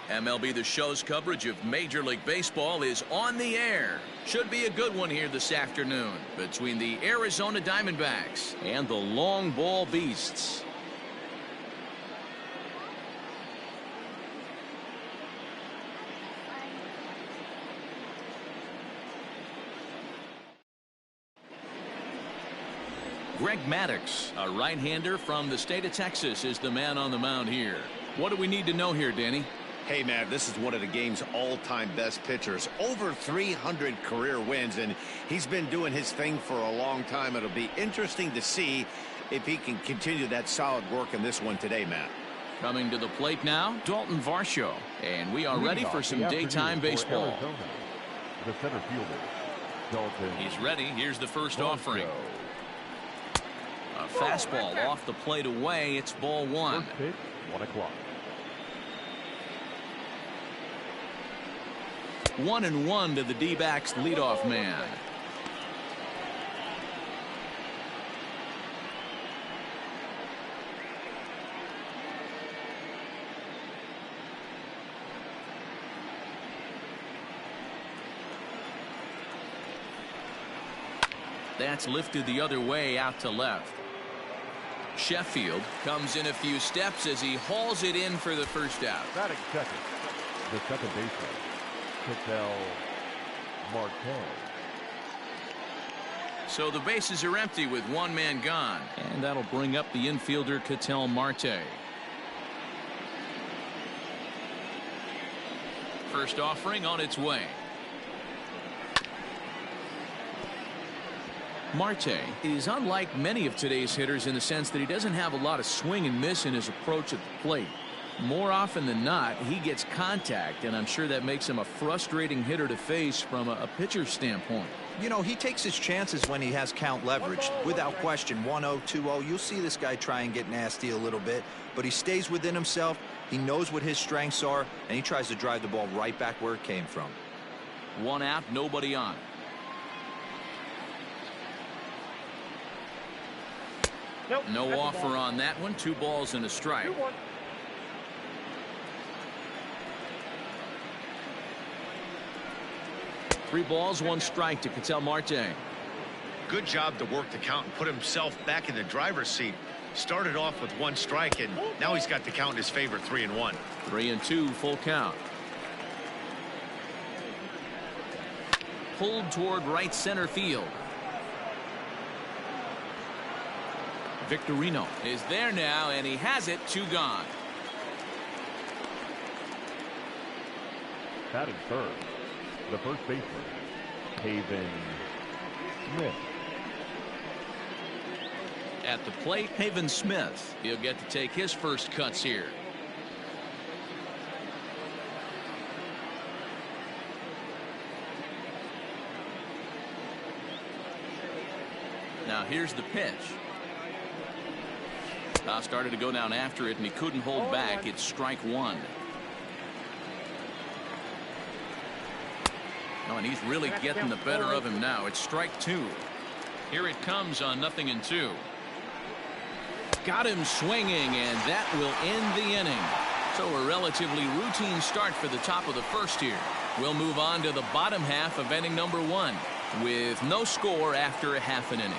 MLB The Show's coverage of Major League Baseball is on the air. Should be a good one here this afternoon between the Arizona Diamondbacks and the Long Ball Beasts. Greg Maddux, a right-hander from the state of Texas, is the man on the mound here. What do we need to know here, Danny? Hey, man, this is one of the game's all-time best pitchers. Over 300 career wins, and he's been doing his thing for a long time. It'll be interesting to see if he can continue that solid work in this one today, Matt. Coming to the plate now, Dalton Varsho. And we are ready for some daytime baseball. The center fielder, Dalton. He's ready. Here's the first offering. A fastball off the plate away. It's ball one. First pitch, 1 o'clock. 1-1 to the D-backs leadoff man. That's lifted the other way out to left. Sheffield comes in a few steps as he hauls it in for the first out. Batting second, the second baseman, Ketel Marte. So the bases are empty with one man gone, and that'll bring up the infielder Ketel Marte. First offering on its way. Marte is unlike many of today's hitters in the sense that he doesn't have a lot of swing and miss in his approach at the plate. More often than not, he gets contact, and I'm sure that makes him a frustrating hitter to face from a pitcher's standpoint. You know, he takes his chances when he has count leveraged. Without question, 1-0, 2-0, you'll see this guy try and get nasty a little bit, but he stays within himself. He knows what his strengths are, and he tries to drive the ball right back where it came from. One out, nobody on. Nope, no offer on that one. 2 balls and a strike. 2-1. Three balls, 1 strike to Ketel Marte. Good job to work the count and put himself back in the driver's seat. Started off with 1 strike, and now he's got the count in his favor, 3-1. 3-2, full count. Pulled toward right center field. Victorino is there now, and he has it. 2 gone. Batting third, the first baseman, Haven Smith. At the plate, Haven Smith. He'll get to take his first cuts here. Now here's the pitch. Started to go down after it, and he couldn't hold back. It's strike 1. Oh, and he's really getting the better of him now. It's strike 2. Here it comes on 0-2. Got him swinging, and that will end the inning. So a relatively routine start for the top of the first here. We'll move on to the bottom half of inning number 1 with no score after a half an inning.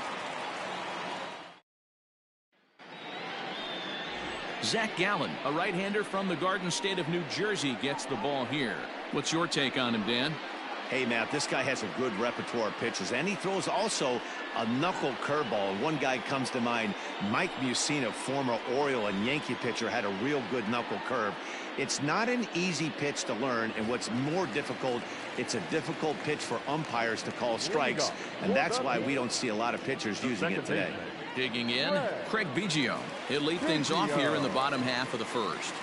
Zach Gallen, a right-hander from the Garden State of New Jersey, gets the ball here. What's your take on him, Dan? Hey, Matt, this guy has a good repertoire of pitches, and he throws also a knuckle curveball. One guy comes to mind, Mike Mussina, former Oriole and Yankee pitcher, had a real good knuckle curve. It's not an easy pitch to learn, and what's more difficult, it's a difficult pitch for umpires to call strikes, and that's why we don't see a lot of pitchers using it today. Digging in, Craig Biggio. He'll lead things off here in the bottom half of the first.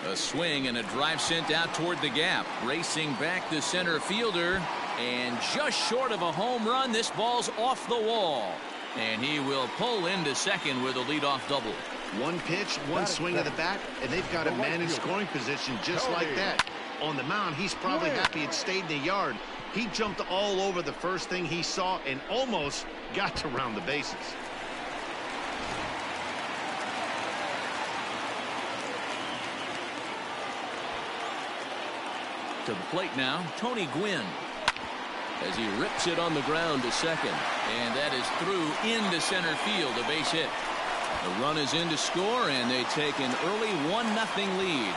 A swing and a drive sent out toward the gap. Racing back the center fielder, and just short of a home run. This ball's off the wall, and he will pull into second with a leadoff double. 1 pitch, 1 swing of the bat, and they've got a man in scoring position just like that. On the mound, he's probably happy it stayed in the yard. He jumped all over the first thing he saw and almost got to round the bases. To the plate now, Tony Gwynn. As he rips it on the ground to second. And that is through into center field, a base hit. The run is in to score, and they take an early 1-0 lead.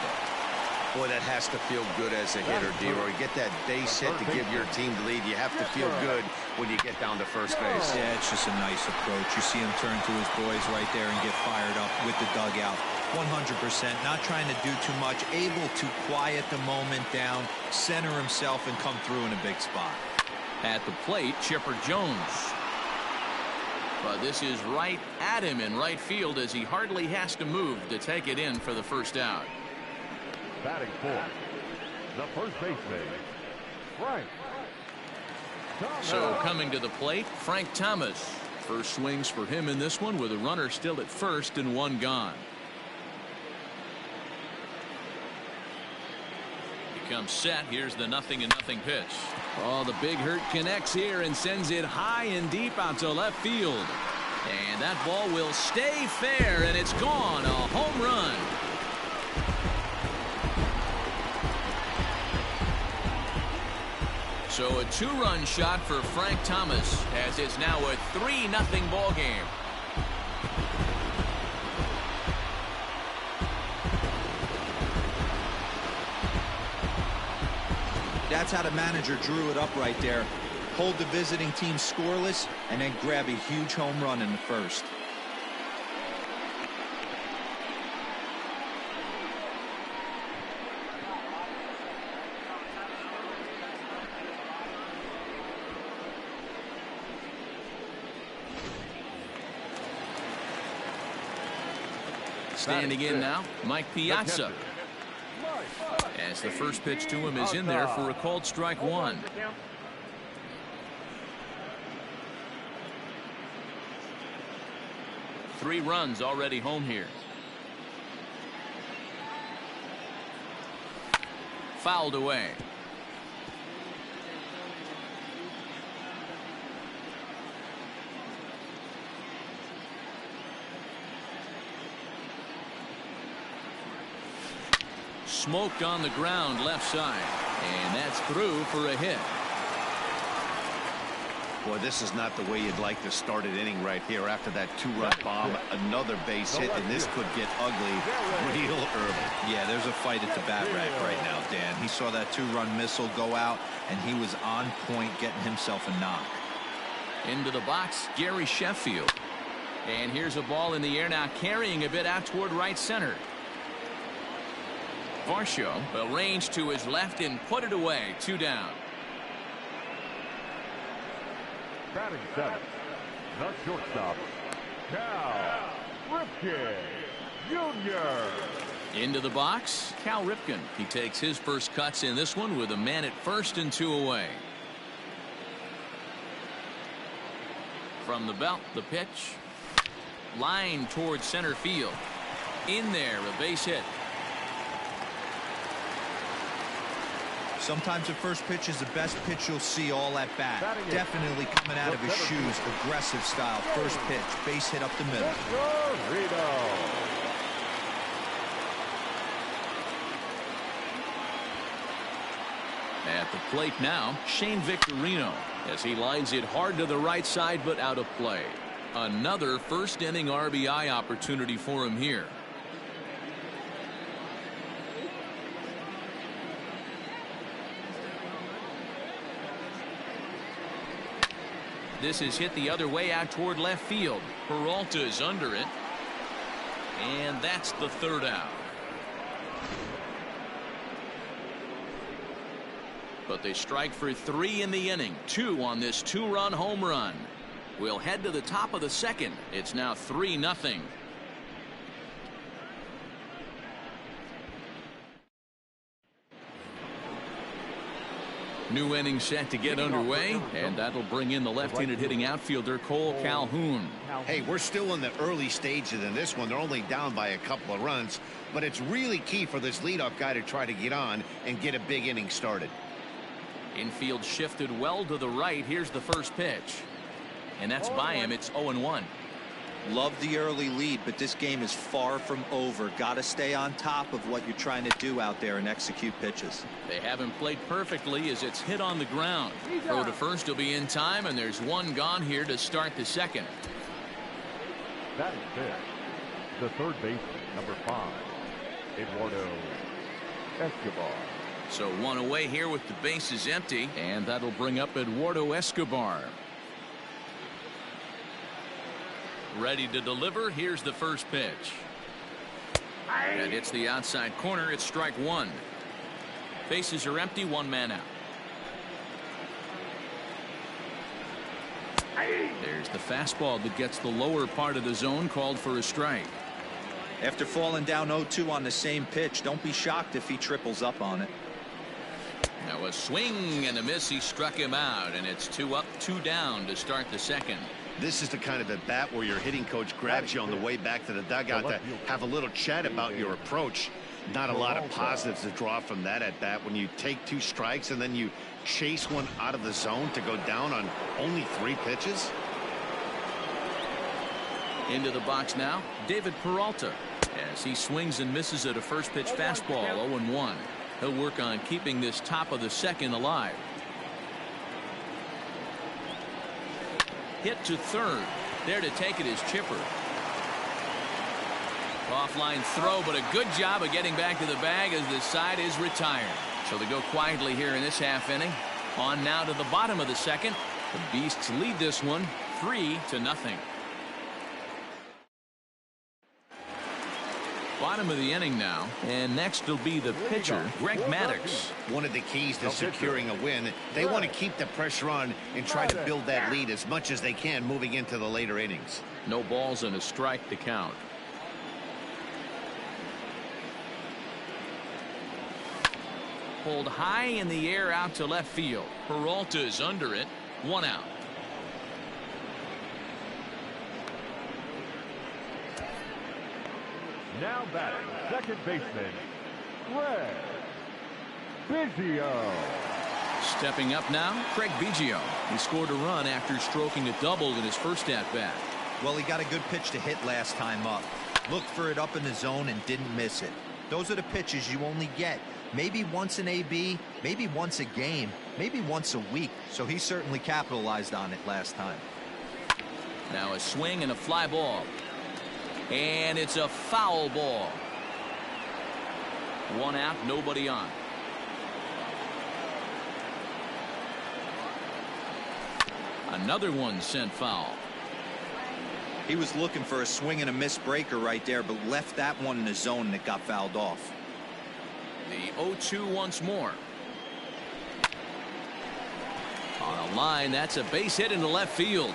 Boy, that has to feel good as a hitter, D-Roy. Get that base hit to give your team the lead. You have to feel good when you get down to first base. Yeah, it's just a nice approach. You see him turn to his boys right there and get fired up with the dugout. 100%, not trying to do too much, able to quiet the moment down, center himself, and come through in a big spot. At the plate, Chipper Jones. But this is right at him in right field as he hardly has to move to take it in for the first out. Batting fourth, the first baseman, Frank Thomas. So coming to the plate, Frank Thomas. First swings for him in this one with a runner still at first and one gone. He comes set. Here's the 0-0 pitch. Oh, the big hurt connects here and sends it high and deep out to left field. And that ball will stay fair, and it's gone. A home run. So a two-run shot for Frank Thomas as it's now a 3-0 ball game. That's how the manager drew it up right there. Hold the visiting team scoreless and then grab a huge home run in the first. Standing in now, Mike Piazza. As the first pitch to him is in there for a called strike one. Three runs already home here. Fouled away. Smoked on the ground left side, and that's through for a hit. Boy, this is not the way you'd like to start an inning right here after that two-run bomb. Another base hit, and this could get ugly real early. Yeah, there's a fight at the bat rack right now, Dan. He saw that two-run missile go out, and he was on point getting himself a knock. Into the box, Gary Sheffield. And here's a ball in the air now, carrying a bit out toward right center. Varsho will range to his left and put it away. Two down. Batting seventh, the shortstop, Cal Ripken Jr. Into the box, Cal Ripken. He takes his first cuts in this one with a man at first and two away. From the belt, the pitch. Line towards center field. In there, a base hit. Sometimes the first pitch is the best pitch you'll see all at bat. Definitely coming out of his shoes. Aggressive style. First pitch. Base hit up the middle. At the plate now, Shane Victorino as he lines it hard to the right side but out of play. Another first inning RBI opportunity for him here. This is hit the other way out toward left field. Peralta is under it. And that's the third out. But they strike for three in the inning. Two on this two-run home run. We'll head to the top of the second. It's now 3-0. New inning set to get underway, and that'll bring in the left-handed hitting outfielder Cole Calhoun. Hey, we're still in the early stages in this one. They're only down by a couple of runs, but it's really key for this leadoff guy to try to get on and get a big inning started. Infield shifted well to the right. Here's the first pitch, and that's by him. It's 0-1. Love the early lead, but this game is far from over. Got to stay on top of what you're trying to do out there and execute pitches. They haven't played perfectly as it's hit on the ground. Throw to first will be in time, and there's one gone here to start the second. That is it. The third baseman, number 5, Eduardo Escobar. So one away here with the bases empty, and that'll bring up Eduardo Escobar. Ready to deliver. Here's the first pitch. That hits the outside corner. It's strike one. Bases are empty. One man out. There's the fastball that gets the lower part of the zone, called for a strike. After falling down 0-2 on the same pitch, don't be shocked if he triples up on it. Now a swing and a miss. He struck him out, and it's 2 up, 2 down to start the second. This is the kind of at bat where your hitting coach grabs you on the way back to the dugout to have a little chat about your approach. Not a lot of positives to draw from that at bat when you take 2 strikes and then you chase one out of the zone to go down on only 3 pitches. Into the box now, David Peralta, as he swings and misses at a first pitch fastball. 0-1. He'll work on keeping this top of the second alive. Hit to third. There to take it is Chipper. Offline throw, but a good job of getting back to the bag as the side is retired. So they go quietly here in this half inning. On now to the bottom of the second. The Beasts lead this one 3-0. Bottom of the inning now, and next will be the pitcher, Greg Maddux. One of the keys to securing a win, they want to keep the pressure on and try to build that lead as much as they can moving into the later innings. No balls and a strike to count. Pulled high in the air out to left field. Peralta's under it. 1 out. Now batting, second baseman, Craig Biggio. Stepping up now, Craig Biggio. He scored a run after stroking a double in his first at-bat. Well, he got a good pitch to hit last time up. Looked for it up in the zone and didn't miss it. Those are the pitches you only get maybe once in AB, maybe once a game, maybe once a week. So he certainly capitalized on it last time. Now a swing and a fly ball. And it's a foul ball. 1 out, nobody on. Another one sent foul. He was looking for a swing and a miss breaker right there, but left that one in the zone and it got fouled off. The 0-2 once more. On a line, that's a base hit into left field.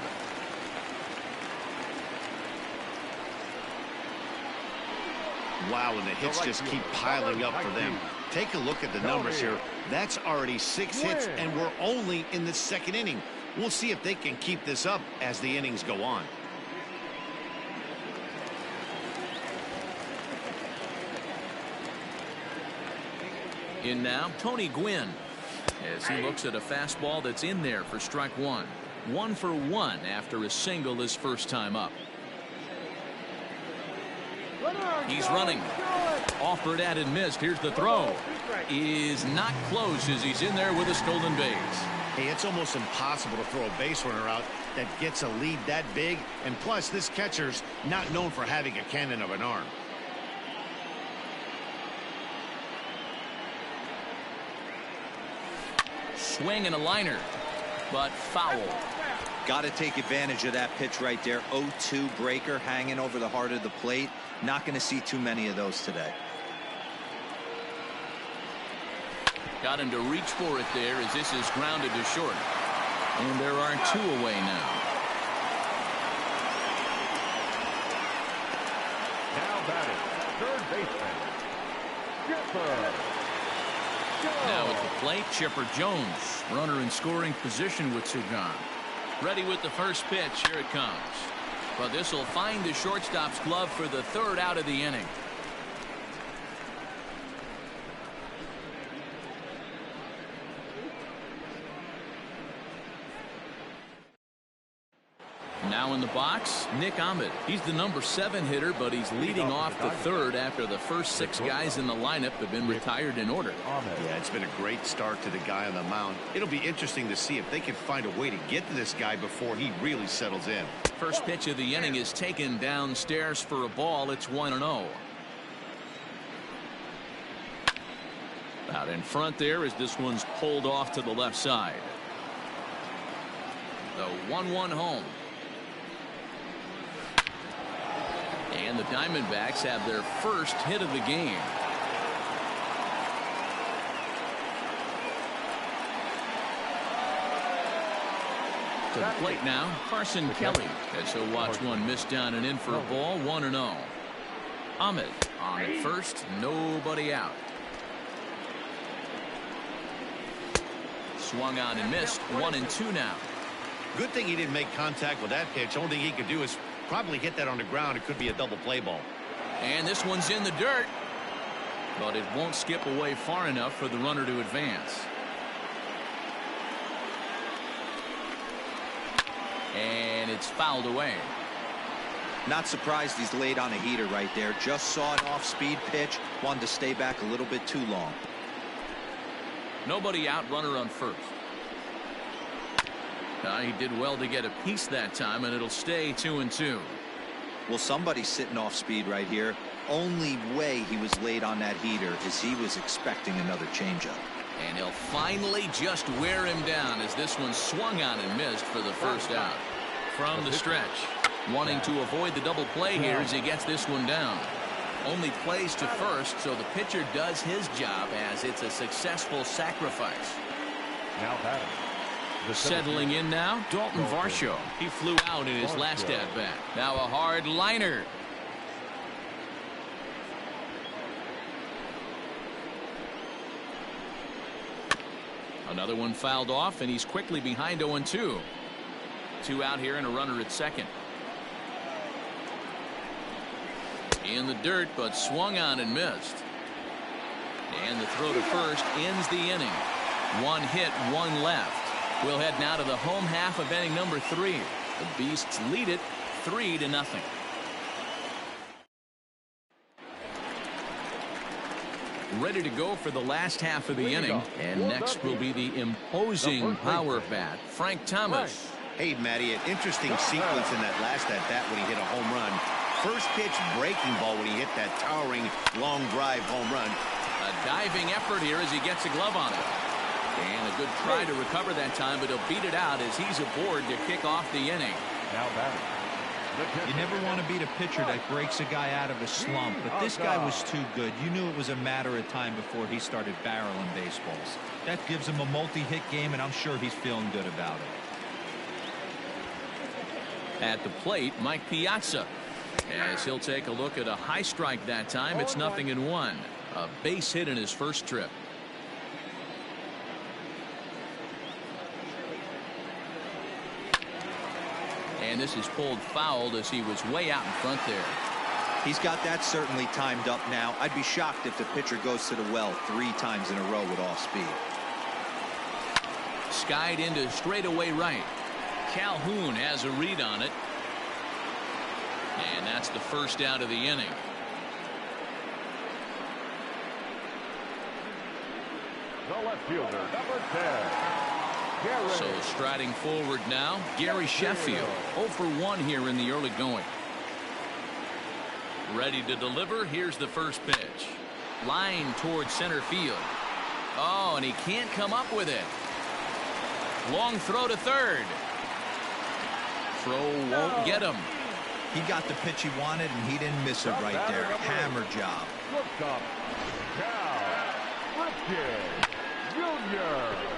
Wow, and the hits just keep piling up for them. Take a look at the numbers here. That's already 6 hits, and we're only in the second inning. We'll see if they can keep this up as the innings go on. In now, Tony Gwynn, as he looks at a fastball that's in there for strike one. 1 for 1 after a single his first time up. He's running. Offered at and missed. Here's the throw. Is not close as he's in there with a stolen base. Hey, it's almost impossible to throw a base runner out that gets a lead that big. And plus, this catcher's not known for having a cannon of an arm. Swing and a liner, but foul. Got to take advantage of that pitch right there. 0-2 breaker hanging over the heart of the plate. Not going to see too many of those today. Got him to reach for it there as this is grounded to short. And there are 2 away now. Now batting, third baseman, Chipper. Now at the plate, Chipper Jones. Runner in scoring position with 2 gone. Ready with the first pitch. Here it comes. But this will find the shortstop's glove for the 3rd out of the inning. Now in the box, Nick Ahmed. He's the number 7 hitter, but he's leading off the third after the first 6 guys in the lineup have been retired in order. Yeah, it's been a great start to the guy on the mound. It'll be interesting to see if they can find a way to get to this guy before he really settles in. First pitch of the inning is taken downstairs for a ball. It's 1-0. Out in front there as this one's pulled off to the left side. The 1-1 home. And the Diamondbacks have their first hit of the game. To the plate now, Carson Kelly. As he'll watch one miss down and in for a ball. 1-0. Ahmed on at first. Nobody out. Swung on and missed. 1-2 now. Good thing he didn't make contact with that pitch. Only thing he could do is probably hit that on the ground. It could be a double play ball. And this one's in the dirt. But it won't skip away far enough for the runner to advance. And it's fouled away. Not surprised he's laid on a heater right there. Just saw an off-speed pitch. Wanted to stay back a little bit too long. Nobody out, runner on first. He did well to get a piece that time, and it'll stay 2-2. Well, somebody's sitting off speed right here. Only way he was laid on that heater is he was expecting another changeup. And he'll finally just wear him down as this one swung on and missed for the first out. From the stretch, wanting to avoid the double play here as he gets this one down. Only plays to first, so the pitcher does his job as it's a successful sacrifice. Now batting. Settling in now, Dalton Varsho. He flew out in his last at-bat. Now a hard liner. Another one fouled off, and he's quickly behind 0-2. 2 out here and a runner at second. In the dirt, but swung on and missed. And the throw to first ends the inning. 1 hit, 1 left. We'll head now to the home half of inning number 3. The Beasts lead it 3-0. Ready to go for the last half of the inning. And next will be the imposing power bat, Frank Thomas. Hey, Matty, an interesting sequence in that last at-bat when he hit a home run. First pitch breaking ball when he hit that towering long drive home run. A diving effort here as he gets a glove on it. And a good try to recover that time, but he'll beat it out as he's aboard to kick off the inning. Now batting. You never want to beat a pitcher that breaks a guy out of a slump, but this guy was too good. You knew it was a matter of time before he started barreling baseballs. That gives him a multi-hit game, and I'm sure he's feeling good about it. At the plate, Mike Piazza. As he'll take a look at a high strike that time, it's 0-1. A base hit in his first trip. And this is pulled fouled as he was way out in front there. He's got that certainly timed up now. I'd be shocked if the pitcher goes to the well 3 times in a row with off speed. Skied into straightaway right. Calhoun has a read on it. And that's the first out of the inning. The left fielder, number 10. Gary. So striding forward now, Gary Sheffield. 0 for 1 here in the early going. Ready to deliver. Here's the first pitch. Line towards center field. Oh, and he can't come up with it. Long throw to third. Throw won't get him. He got the pitch he wanted, and he didn't miss it right there. Hammer job. Shortstop, Cal Ripken Jr.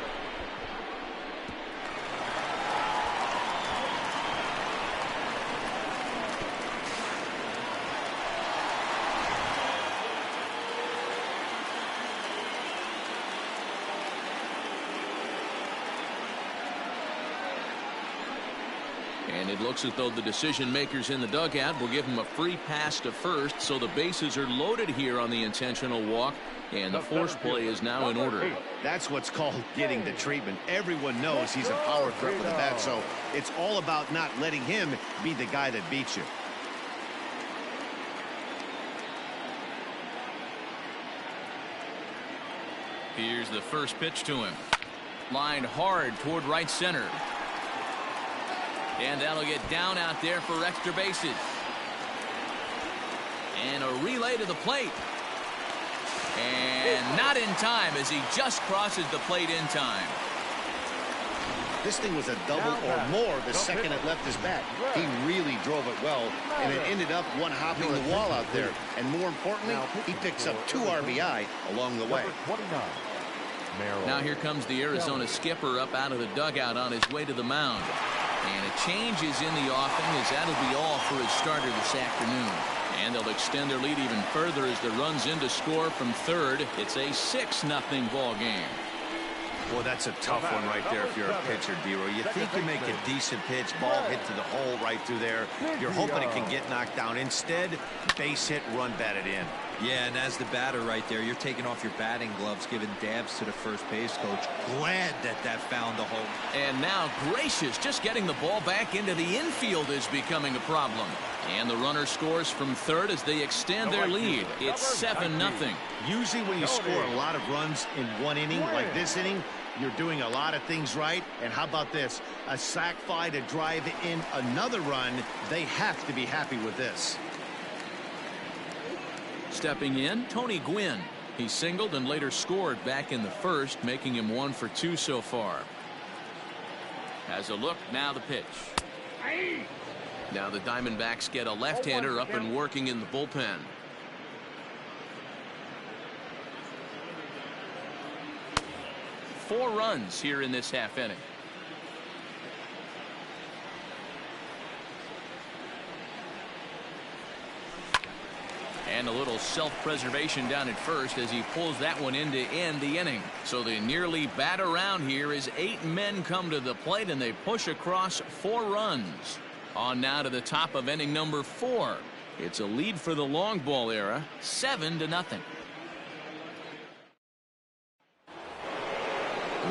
And it looks as though the decision makers in the dugout will give him a free pass to first, so the bases are loaded here on the intentional walk, and the force play is now in order. That's what's called getting the treatment. Everyone knows he's a power threat with the bat, so it's all about not letting him be the guy that beats you. Here's the first pitch to him. Lined hard toward right center. And that'll get down out there for extra bases. And a relay to the plate. And not in time as he just crosses the plate in time. This thing was a double or more the second it left his bat. He really drove it well, and it ended up one hopping the wall out there. And more importantly, he picks up 2 RBI along the way. Now here comes the Arizona skipper up out of the dugout on his way to the mound. And a change is in the offing, as that'll be all for his starter this afternoon. And they'll extend their lead even further as the runs in to score from third. It's a 6-0 ball game. Well, that's a tough one right there if you're a pitcher, Dero. You think you make a decent pitch, ball hit to the hole right through there. You're hoping it can get knocked down. Instead, base hit, run batted in. Yeah, and as the batter right there, you're taking off your batting gloves, giving dabs to the first base coach. Glad that found the hole. And now Gracious, just getting the ball back into the infield is becoming a problem. And the runner scores from third as they extend their lead. It's 7-0. Usually when you score a lot of runs in one inning, like this inning, you're doing a lot of things right. And how about this? A sac fly to drive in another run. They have to be happy with this. Stepping in, Tony Gwynn. He singled and later scored back in the first, making him 1 for 2 so far. Has a look, now the pitch. Now the Diamondbacks get a left-hander up and working in the bullpen. Four runs here in this half inning. And a little self-preservation down at first as he pulls that one in to end the inning. So they nearly bat around here as 8 men come to the plate and they push across 4 runs. On now to the top of inning number 4. It's a lead for the long ball era, 7-0.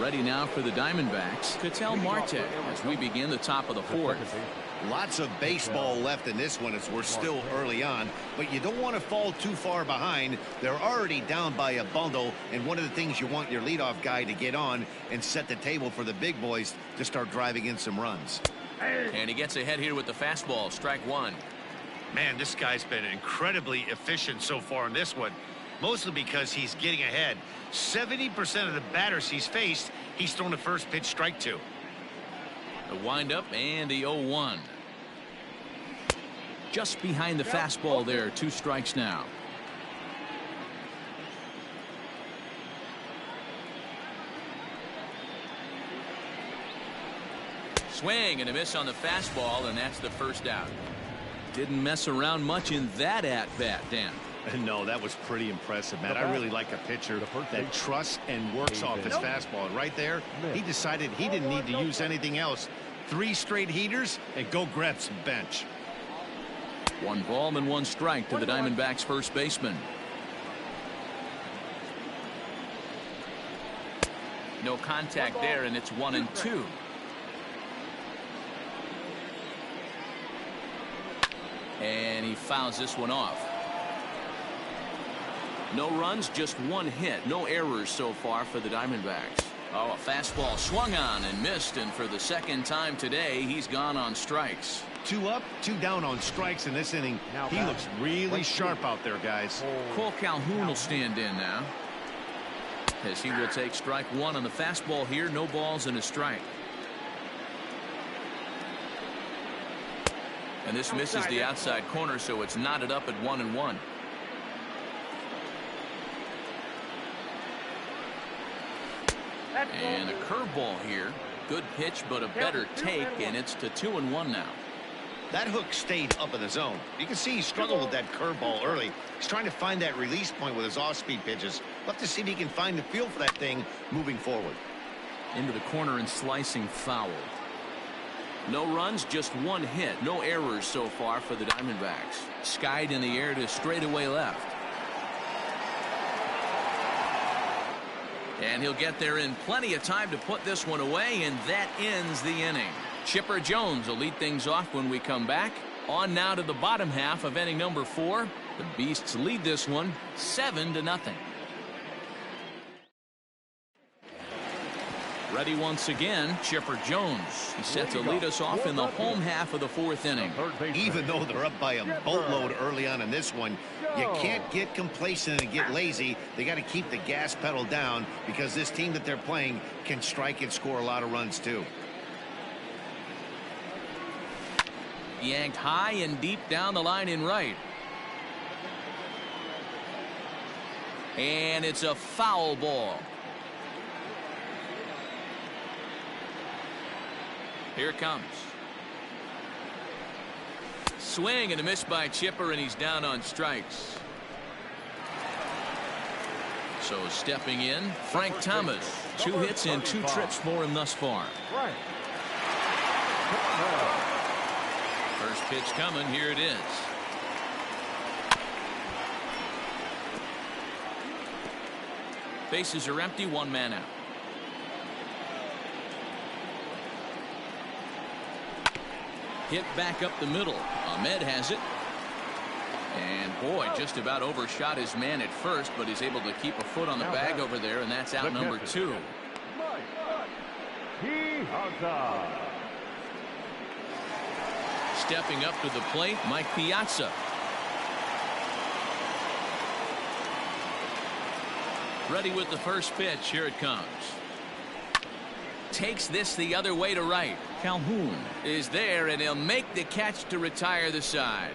Ready now for the Diamondbacks, Ketel Marte, as we begin the top of the 4th. Lots of baseball left in this one as we're still early on, but you don't want to fall too far behind. They're already down by a bundle, and one of the things you want your leadoff guy to get on and set the table for the big boys to start driving in some runs. And he gets ahead here with the fastball, strike 1. Man, this guy's been incredibly efficient so far in this one, mostly because he's getting ahead. 70% of the batters he's faced, he's thrown the first pitch, strike 2. The windup and the 0-1. Just behind the fastball there, 2 strikes now. Swing and a miss on the fastball, and that's the first out. Didn't mess around much in that at-bat, Dan. No, that was pretty impressive, man. I really like a pitcher that trusts and works off his fastball. And right there, he decided he didn't need to use anything else. 3 straight heaters and go grab some bench. 1 ball and 1 strike to the Diamondbacks first baseman. No contact there, and it's 1-2. And he fouls this one off. No runs, just 1 hit. No errors so far for the Diamondbacks. Oh, a fastball swung on and missed, and for the second time today, he's gone on strikes. 2 up, 2 down on strikes in this inning. He looks really sharp out there, guys. Cole Calhoun will stand in now, as he will take strike 1 on the fastball here. No balls and a strike. And this misses the outside corner, so it's knotted up at 1-1. And a curveball here. Good pitch, but a better take, and it's to 2-1 now. That hook stayed up in the zone. You can see he struggled with that curveball early. He's trying to find that release point with his off-speed pitches. We'll have to see if he can find the feel for that thing moving forward. Into the corner and slicing foul. No runs, just one hit. No errors so far for the Diamondbacks. Skied in the air to straightaway left. And he'll get there in plenty of time to put this one away, and that ends the inning. Chipper Jones will lead things off when we come back. On now to the bottom half of inning number 4. The Beasts lead this one 7-0. Ready once again, Chipper Jones. He's set to lead us off in the home half of the 4th inning. Even though they're up by a boatload early on in this one, you can't get complacent and get lazy. They got to keep the gas pedal down because this team that they're playing can strike and score a lot of runs too. Yanked high and deep down the line in right. And it's a foul ball. Here it comes. Swing and a miss by Chipper, and he's down on strikes. So stepping in, Frank Thomas. 2 hits and 2 trips for him thus far. First pitch coming. Here it is. Bases are empty. 1 man out. Hit back up the middle. Ahmed has it. And boy, just about overshot his man at first, but he's able to keep a foot on the bag over there, and that's out number 2. Stepping up to the plate, Mike Piazza. Ready with the first pitch. Here it comes. Takes this the other way to right. Calhoun is there, and he'll make the catch to retire the side.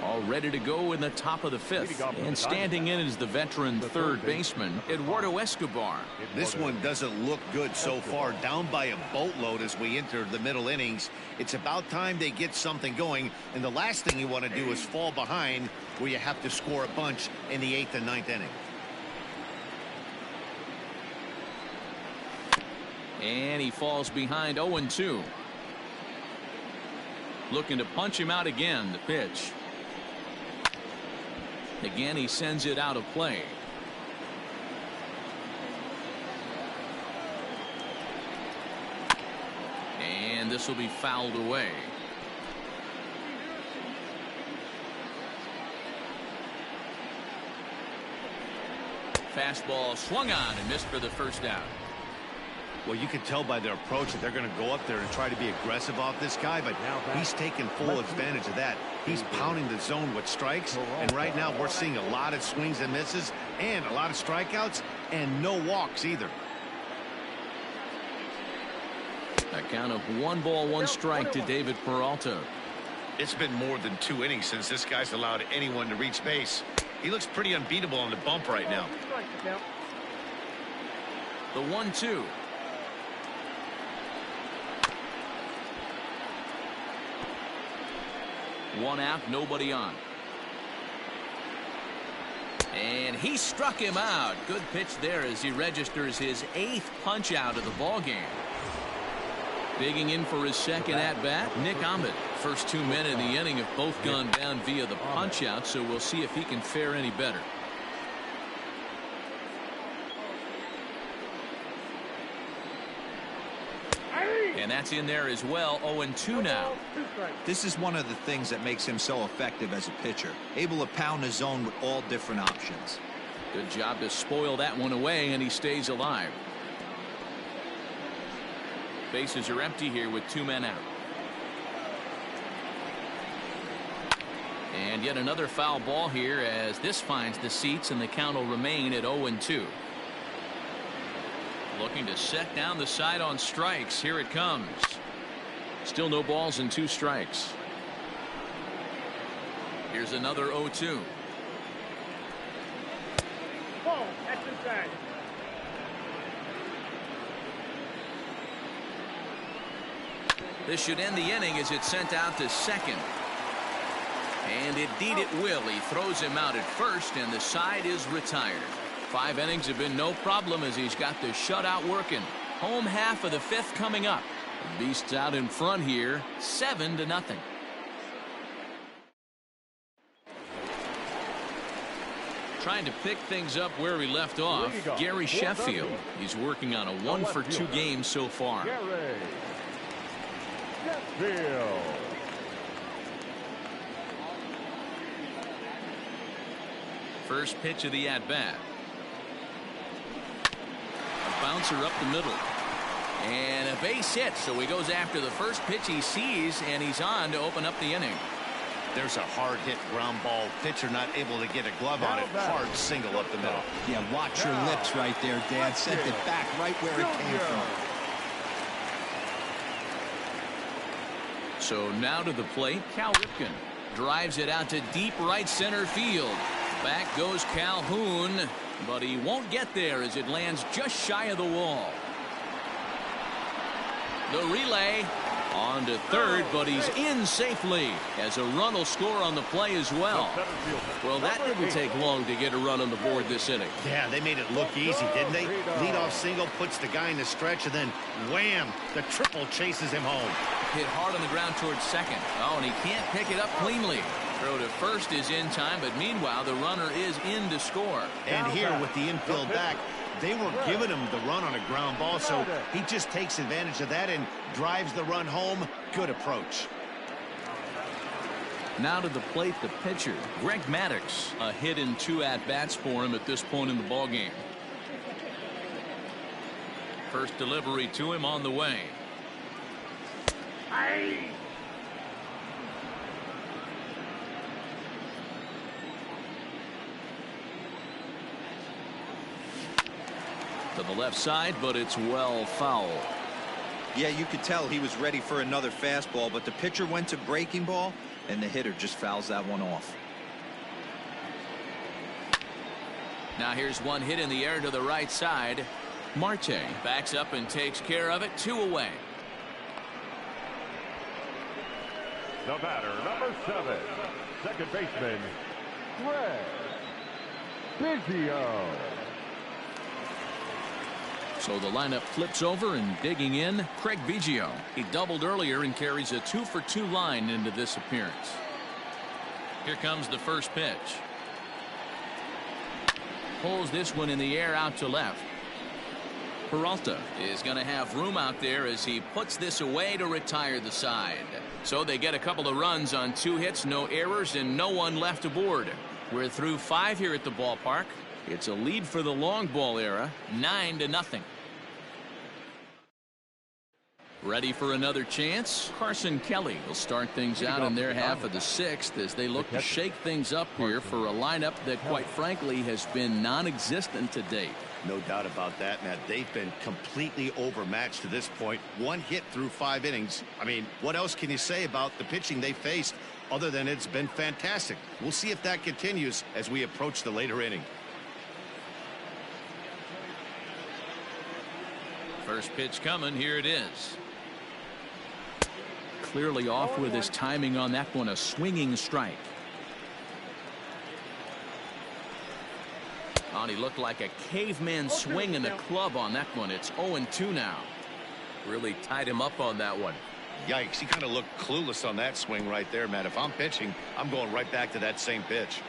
All ready to go in the top of the 5th. And standing in is the veteran third baseman, Eduardo Escobar. This one doesn't look good so far. Down by a boatload as we enter the middle innings. It's about time they get something going. And the last thing you want to do is fall behind where you have to score a bunch in the 8th and 9th inning. And he falls behind 0-2. Looking to punch him out again. The pitch. Again, he sends it out of play. And this will be fouled away. Fastball swung on and missed for the first out. Well, you can tell by their approach that they're going to go up there and try to be aggressive off this guy, but he's taking full advantage of that. He's pounding the zone with strikes, and right now we're seeing a lot of swings and misses and a lot of strikeouts and no walks either. A count of 1 ball, 1 strike to David Peralta. It's been more than 2 innings since this guy's allowed anyone to reach base. He looks pretty unbeatable on the bump right now. The 1-2. One out, nobody on. And he struck him out. Good pitch there as he registers his 8th punch out of the ball game. Digging in for his second at bat, Nick Ahmed. First 2 men in the inning have both gone down via the punch out, so we'll see if he can fare any better. And that's in there as well. 0-2 now. This is one of the things that makes him so effective as a pitcher. Able to pound the zone with all different options. Good job to spoil that one away, and he stays alive. Bases are empty here with 2 men out. And yet another foul ball here as this finds the seats, and the count will remain at 0-2. Looking to set down the side on strikes. Here it comes. Still no balls and 2 strikes. Here's another 0-2. Ball, that's inside. This should end the inning as it's sent out to second. And indeed it will. He throws him out at first, and the side is retired. 5 innings have been no problem as he's got the shutout working. Home half of the 5th coming up. The Beast's out in front here, 7-0. Trying to pick things up where he left off, Gary Sheffield. He's working on a 1-for-2 game so far. Gary Sheffield. First pitch of the at-bat. A bouncer up the middle. And a base hit, so he goes after the first pitch he sees, and he's on to open up the inning. There's a hard hit ground ball. Pitcher not able to get a glove on it. Hard single up the middle. Yeah, watch your lips right there, Dan. Sent it back right where it came from. So now to the plate, Cal Ripken drives it out to deep right center field. Back goes Calhoun, but he won't get there as it lands just shy of the wall. The relay on to third, but he's in safely as a run will score on the play as well. Well, that didn't take long to get a run on the board this inning. Yeah, they made it look easy, didn't they? Leadoff single puts the guy in the stretch, and then wham, the triple chases him home. Hit hard on the ground towards second. Oh, and he can't pick it up cleanly. Throw to first is in time, but meanwhile the runner is in to score. And here with the infield back, they were giving him the run on a ground ball, so he just takes advantage of that and drives the run home. Good approach. Now to the plate, the pitcher, Greg Maddux. A hit in 2 at-bats for him at this point in the ballgame. First delivery to him on the way. To the left side, but it's well foul. Yeah, you could tell he was ready for another fastball, but the pitcher went to breaking ball, and the hitter just fouls that one off. Now here's one hit in the air to the right side. Marte backs up and takes care of it. 2 away. The batter, number 7, second baseman, Korebeast. So the lineup flips over, and digging in, Craig Biggio. He doubled earlier and carries a 2-for-2 line into this appearance. Here comes the first pitch. Pulls this one in the air out to left. Peralta is going to have room out there as he puts this away to retire the side. So they get a couple of runs on 2 hits, no errors, and no one left aboard. We're through 5 here at the ballpark. It's a lead for the long ball era, 9-0. Ready for another chance? Carson Kelly will start things out in their half of the 6th as they look to shake things up here for a lineup that, quite frankly, has been non-existent to date. No doubt about that, Matt. They've been completely overmatched to this point. 1 hit through 5 innings. I mean, what else can you say about the pitching they faced other than it's been fantastic? We'll see if that continues as we approach the later inning. First pitch coming. Here it is. Clearly off with his timing on that one. A swinging strike. Oh, he looked like a caveman swinging a club on that one. It's 0-2 now. Really tied him up on that one. Yikes, he kind of looked clueless on that swing right there, Matt. If I'm pitching, I'm going right back to that same pitch.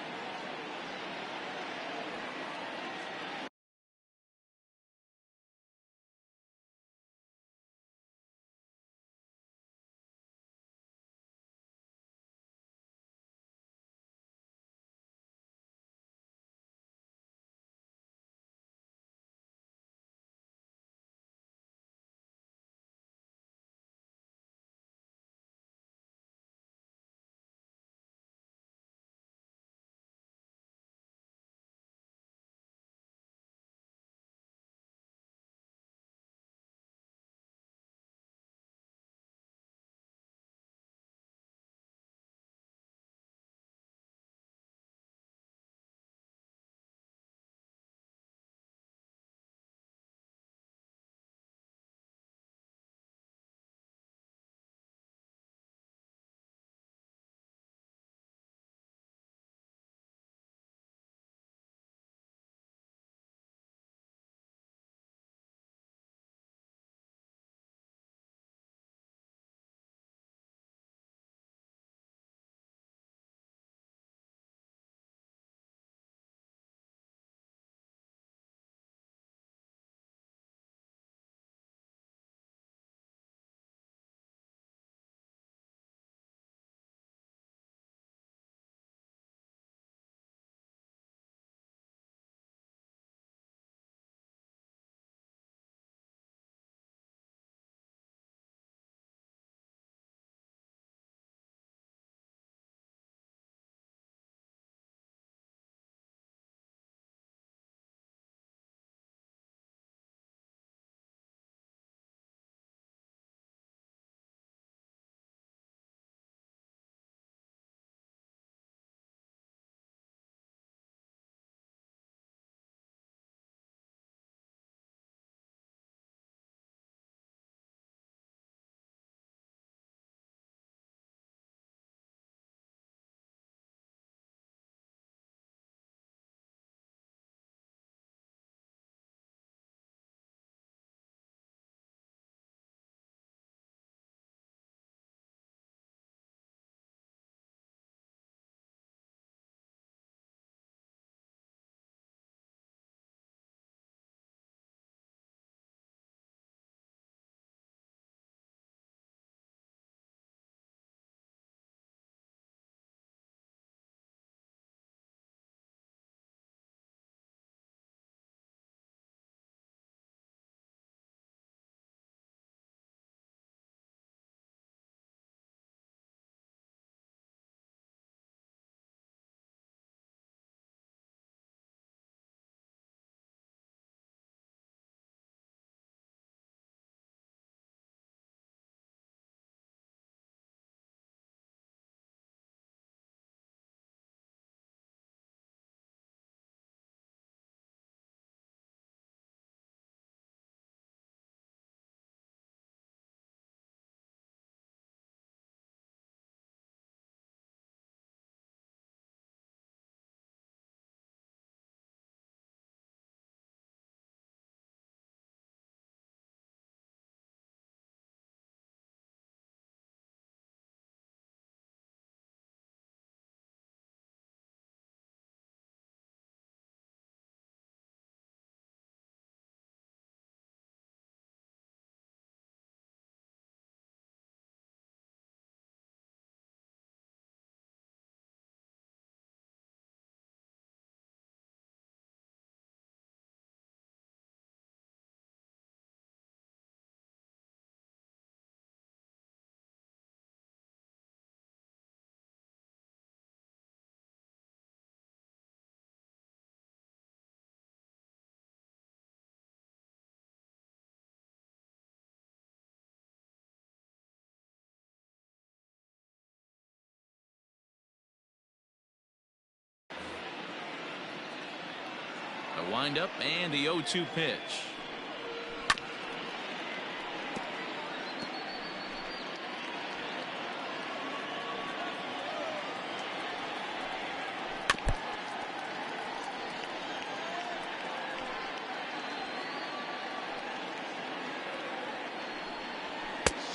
The windup and the 0-2 pitch.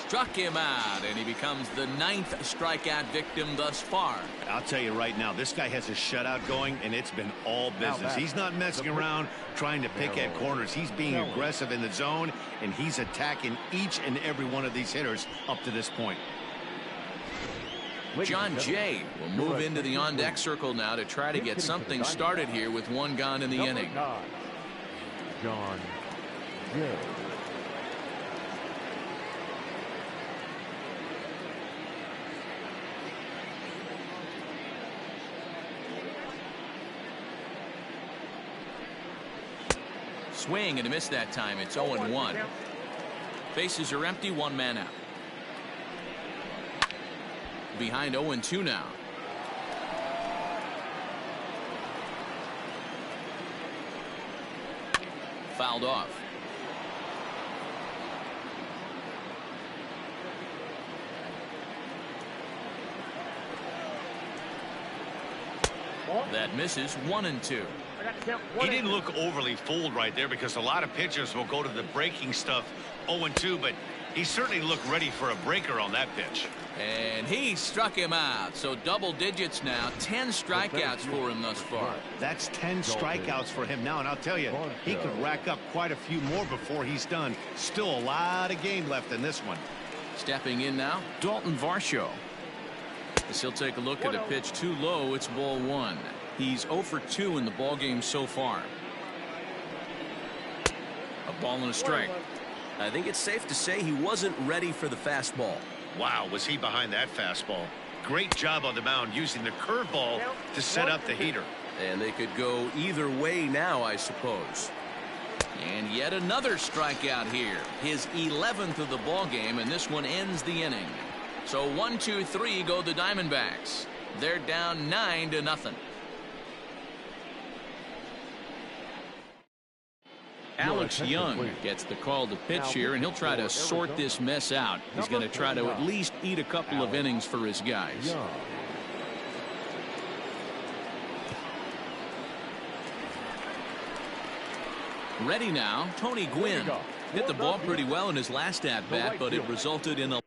Struck him out, and he becomes the 9th strikeout victim thus far. I'll tell you right now, this guy has a shutout going, and it's been all business. He's not messing around trying to pick at corners. He's being aggressive in the zone, and he's attacking each and every one of these hitters up to this point. John Jay will move into the on-deck circle now to try to get something started here with one gone in the inning. John Jay. Swing and a miss that time. It's 0-1. Bases are empty, one man out. Behind 0-2 now. Fouled off. That misses. 1-2. He didn't look overly fooled right there because a lot of pitchers will go to the breaking stuff 0-2, but he certainly looked ready for a breaker on that pitch. And he struck him out. So double digits now. 10 strikeouts for him thus far. That's 10 strikeouts for him now, and I'll tell you, he could rack up quite a few more before he's done. Still a lot of game left in this one. Stepping in now, Dalton Varsho. As he'll take a look at a pitch too low. It's ball 1. He's 0 for 2 in the ball game so far. A ball and a strike. I think it's safe to say he wasn't ready for the fastball. Wow, was he behind that fastball. Great job on the mound using the curveball to set up the heater. And they could go either way now, I suppose. And yet another strikeout here. His 11th of the ball game, and this one ends the inning. So 1, 2, 3 go the Diamondbacks. They're down 9-0. Alex Young gets the call to pitch here, and he'll try to sort this mess out. He's going to try to at least eat a couple of innings for his guys. Ready now, Tony Gwynn. Hit the ball pretty well in his last at-bat, but it resulted in a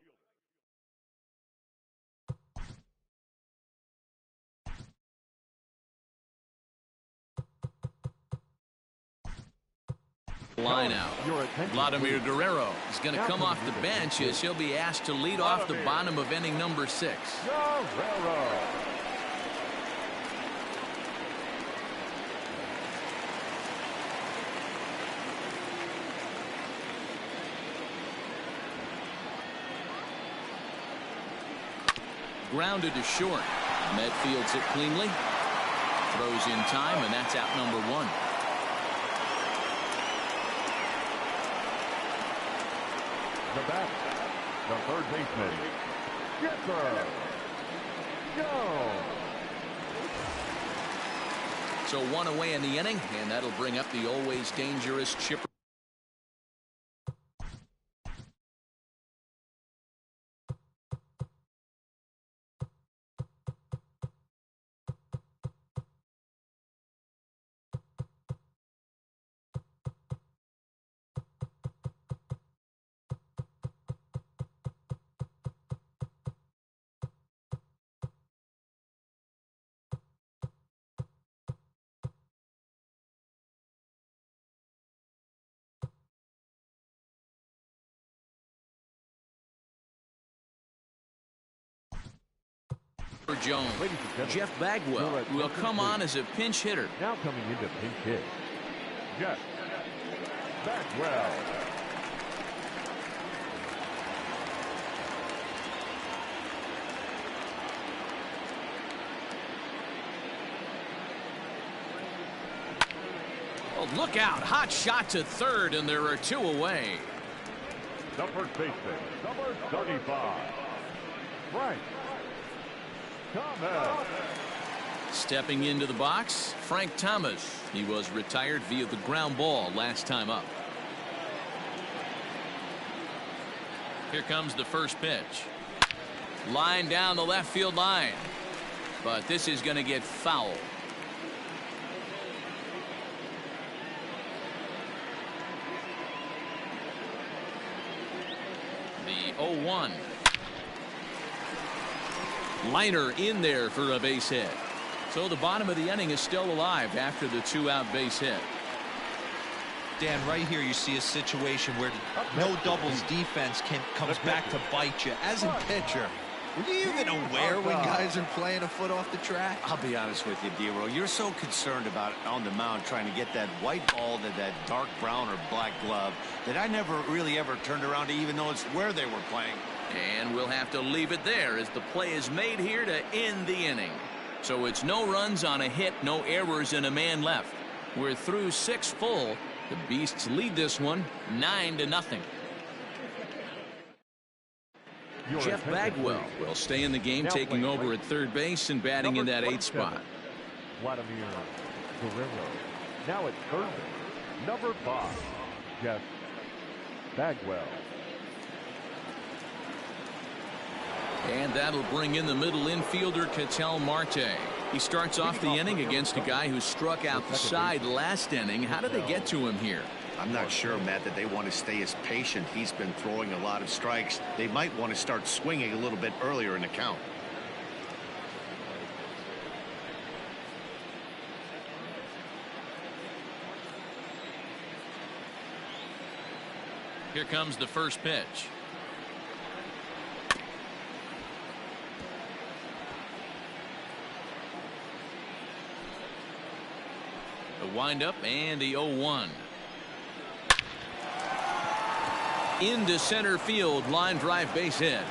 line out. Vladimir Guerrero is going to come off the bench as he'll be asked to lead off the bottom of inning number 6. Guerrero. Grounded to short. Med fields it cleanly. Throws in time, and that's out number 1. The bat, the third baseman, Jeffer. Go. So 1 away in the inning, and that'll bring up the always dangerous Chipper. Jones. Jeff Bagwell will come on as a pinch hitter. Now coming into pinch hit, Jeff Bagwell. Oh, look out. Hot shot to third, and there are 2 away. The first baseman, number 35, Frank Thomas. Stepping into the box, Frank Thomas. He was retired via the ground ball last time up. Here comes the first pitch. Line down the left field line. But this is going to get foul. The 0-1. Liner in there for a base hit. So the bottom of the inning is still alive after the 2-out base hit. Dan, right here you see a situation where no doubles defense comes back to bite you. As a pitcher, were you even aware when guys are playing a foot off the track? I'll be honest with you, D-Roll. You're so concerned about on the mound trying to get that white ball to that dark brown or black glove that I never really ever turned around to even notice where they were playing. And we'll have to leave it there as the play is made here to end the inning. So it's no runs on a hit, no errors, and a man left. We're through 6 full. The Beasts lead this one 9-0. Jeff Bagwell will stay in the game, taking over at third base and batting in that 8th spot. Vladimir Guerrero. Now at third base, number 5, Jeff Bagwell. And that'll bring in the middle infielder, Ketel Marte. He starts off the inning against a guy who struck out the side last inning. How did they get to him here? I'm not sure, Matt, that they want to stay as patient. He's been throwing a lot of strikes. They might want to start swinging a little bit earlier in the count. Here comes the first pitch. The windup and the 0-1. Into center field, line drive base hit.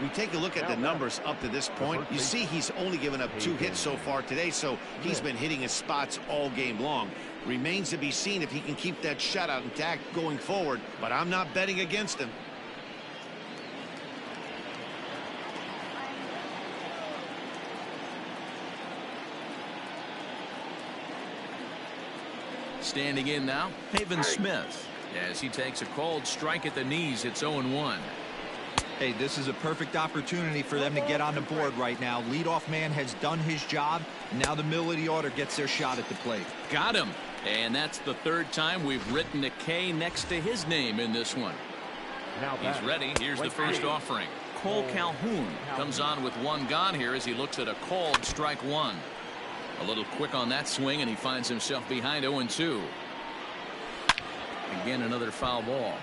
We take a look at the numbers up to this point. You see he's only given up 2 hits so far today, so he's been hitting his spots all game long. Remains to be seen if he can keep that shutout intact going forward, but I'm not betting against him. Standing in now, Haven Smith, as he takes a called strike at the knees. It's 0-1. Hey, this is a perfect opportunity for them to get on the board right now. Leadoff man has done his job. Now the middle of the order gets their shot at the plate. Got him. And that's the 3rd time we've written a K next to his name in this one. He's ready. Here's the first offering. Cole Calhoun comes on with 1 gone here as he looks at a called strike 1. A little quick on that swing, and he finds himself behind 0-2. Again, another foul ball.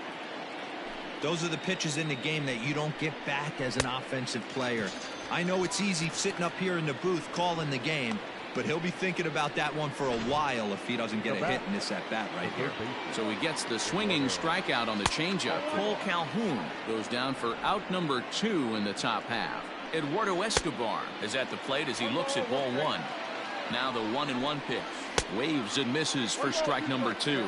Those are the pitches in the game that you don't get back as an offensive player. I know it's easy sitting up here in the booth calling the game, but he'll be thinking about that one for a while if he doesn't get a hit in this at-bat right here. So he gets the swinging strikeout on the changeup. Cole Calhoun goes down for out number 2 in the top half. Eduardo Escobar is at the plate as he looks at ball 1. Now the 1-1 pitch. Waves and misses for strike number 2.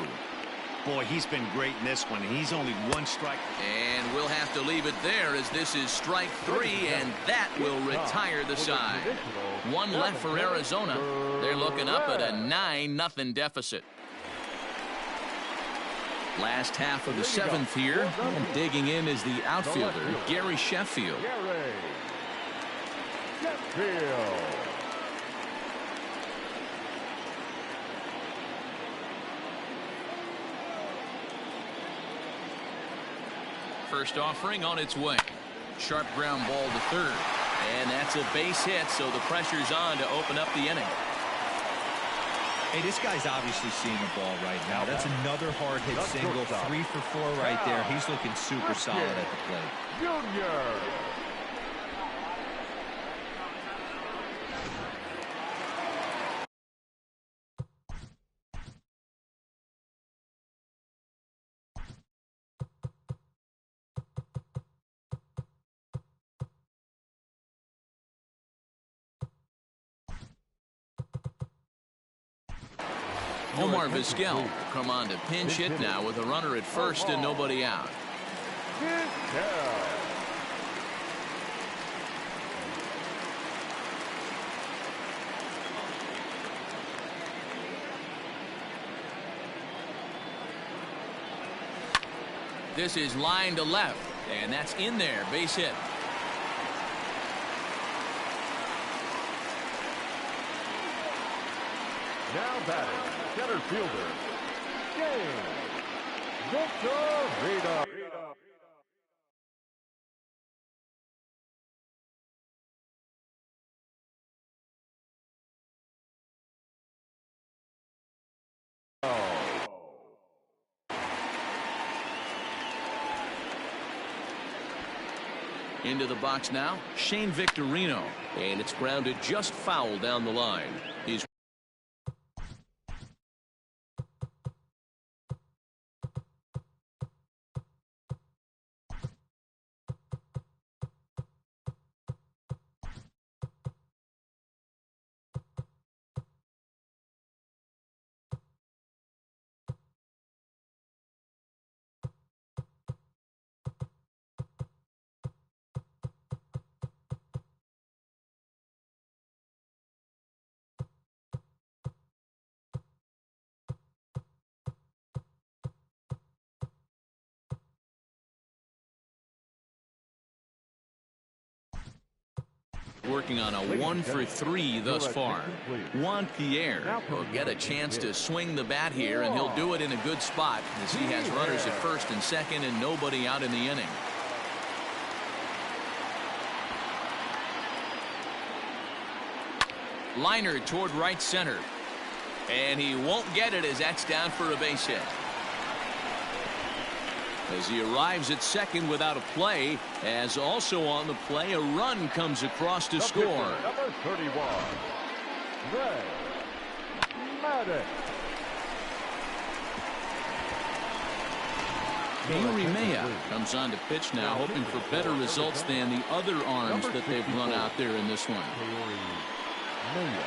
Boy, he's been great in this one. He's only 1 strike. And we'll have to leave it there as this is strike 3, and that will retire the side. 1 left for Arizona. They're looking up at a 9-0 deficit. Last half of the 7th here, and digging in is the outfielder, Gary Sheffield. First offering on its way. Sharp ground ball to third. And that's a base hit, so the pressure's on to open up the inning. Hey, this guy's obviously seeing the ball right now. That's another hard hit single. 3 for 4 right there. He's looking super solid at the plate. Junior. Omar Vizquel will come on to pinch hit now with a runner at first and nobody out. This is line to left, and that's in there. Base hit. Now batting, center fielder, James Victorino. Into the box now, Shane Victorino, and it's grounded just foul down the line. He's working on a 1-for-3 thus far. Juan Pierre will get a chance to swing the bat here, and he'll do it in a good spot as he has runners at first and second and nobody out in the inning. Liner toward right center, and he won't get it as that's down for a base hit. As he arrives at second without a play, as also on the play, a run comes across to score. Number 31, Greg Maddox. Yuri Maya comes on to pitch now, hoping for better results than the other arms that they've run out there in this one. Maya.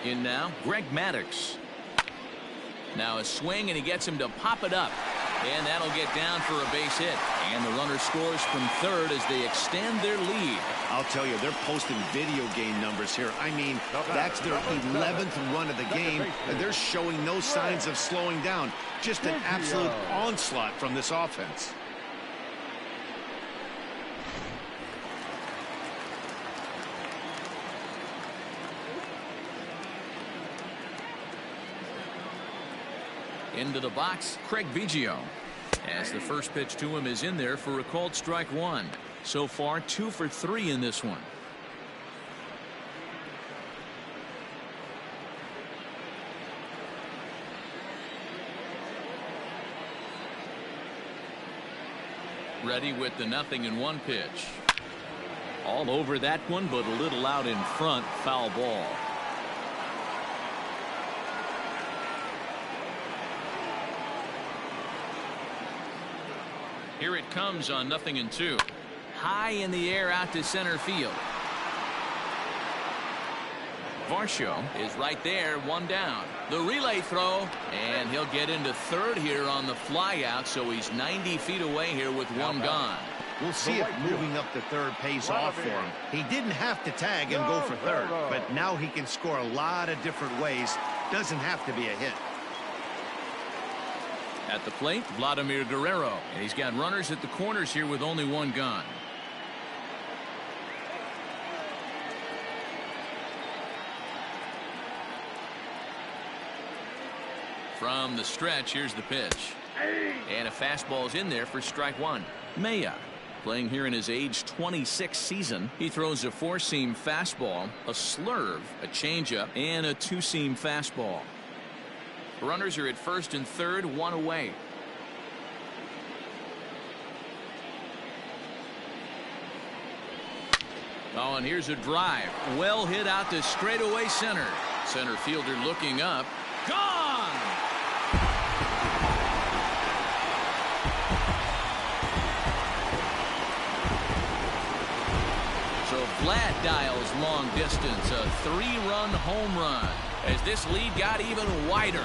In now, Greg Maddox. Now a swing, and he gets him to pop it up. And that'll get down for a base hit. And the runner scores from third as they extend their lead. I'll tell you, they're posting video game numbers here. I mean, that's their 11th run of the game, and they're showing no signs of slowing down. Just an absolute onslaught from this offense. Into the box, Craig Biggio. As the first pitch to him is in there for a called strike one. So far, 2 for 3 in this one. Ready with the 0-1 pitch. All over that one, but a little out in front. Foul ball. Here it comes on 0-2. High in the air out to center field. Varsho is right there, one down. The relay throw, and he'll get into third here on the fly out, so he's 90 feet away here with one gone. We'll see if moving up to third pays off for him. He didn't have to tag and go for third, but now he can score a lot of different ways. Doesn't have to be a hit. At the plate, Vladimir Guerrero. And he's got runners at the corners here with only one gone. From the stretch, here's the pitch. And a fastball's in there for strike one. Maya, playing here in his age 26 season. He throws a 4-seam fastball, a slurve, a changeup, and a 2-seam fastball. Runners are at first and third, one away. Oh, and here's a drive. Well hit out to straightaway center. Center fielder looking up. Gone! So Vlad dials long distance. A 3-run home run as this lead got even wider.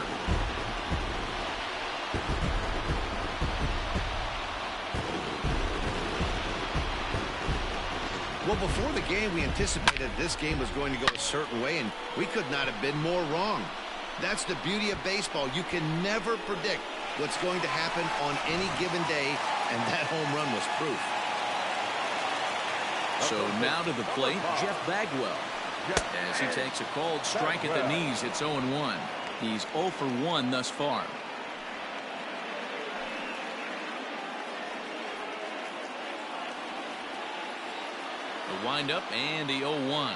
Well, before the game, we anticipated this game was going to go a certain way, and we could not have been more wrong. That's the beauty of baseball. You can never predict what's going to happen on any given day, and that home run was proof. So now to the plate, Jeff Bagwell. As he takes a cold strike at the knees, it's 0-1. He's 0 for 1 thus far. The windup and the 0-1.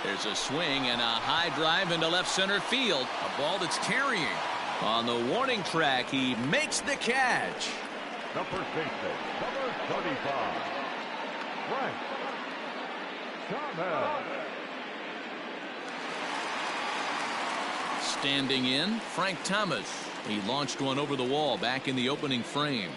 There's a swing and a high drive into left center field. A ball that's tarrying. On the warning track, he makes the catch. The first baseman, number 35, Frank Thomas. Standing in, Frank Thomas. He launched one over the wall back in the opening frame.